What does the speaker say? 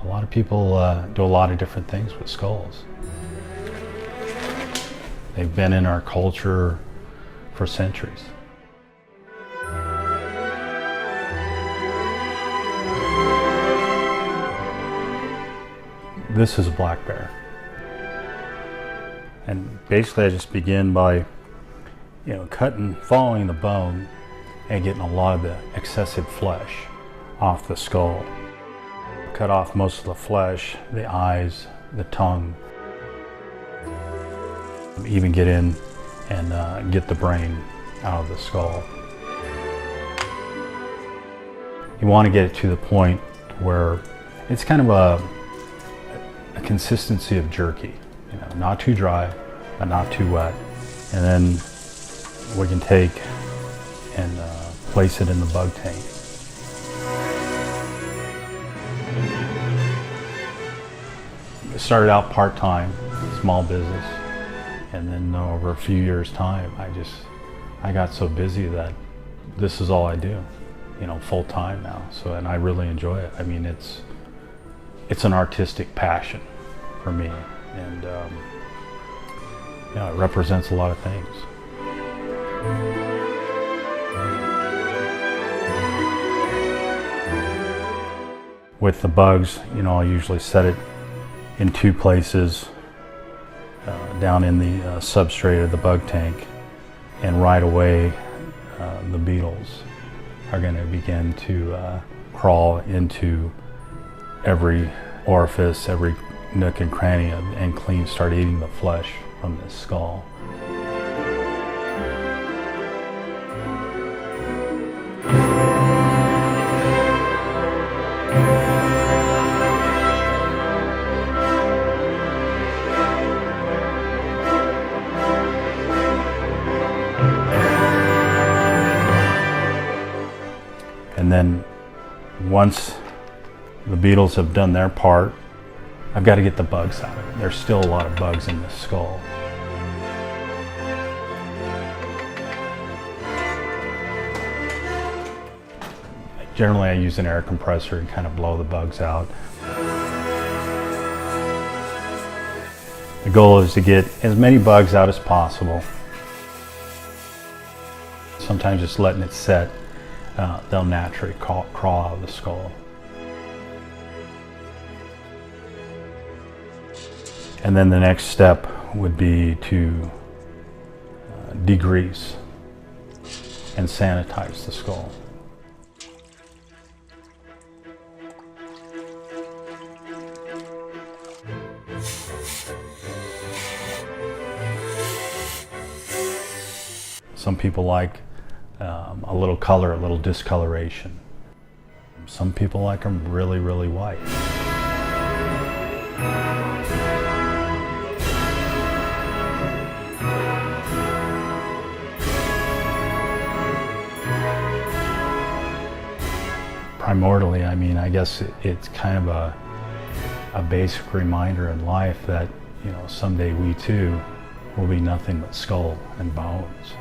A lot of people do a lot of different things with skulls. They've been in our culture for centuries. This is a black bear. And basically I just begin by, cutting, following the bone and getting a lot of the excessive flesh off the skull. Cut off most of the flesh, the eyes, the tongue. Even get in and get the brain out of the skull. You want to get it to the point where it's kind of a consistency of jerky. Not too dry, but not too wet. And then we can take and place it in the bug tank. It started out part-time, small business, and then over a few years' time, I got so busy that this is all I do, full-time now. So, and I really enjoy it. I mean, it's an artistic passion for me, and it represents a lot of things. With the bugs, I usually set it in two places, down in the substrate of the bug tank, and right away the beetles are going to begin to crawl into every orifice, every nook and cranny, and start eating the flesh from this skull. And then once the beetles have done their part, I've got to get the bugs out of it. There's still a lot of bugs in this skull. Generally I use an air compressor and kind of blow the bugs out. The goal is to get as many bugs out as possible. Sometimes just letting it set, they'll naturally crawl out of the skull. And then the next step would be to degrease and sanitize the skull. Some people like a little color, a little discoloration. Some people like them really, really white. Primordially, I guess it's kind of a basic reminder in life that, someday we too will be nothing but skull and bones.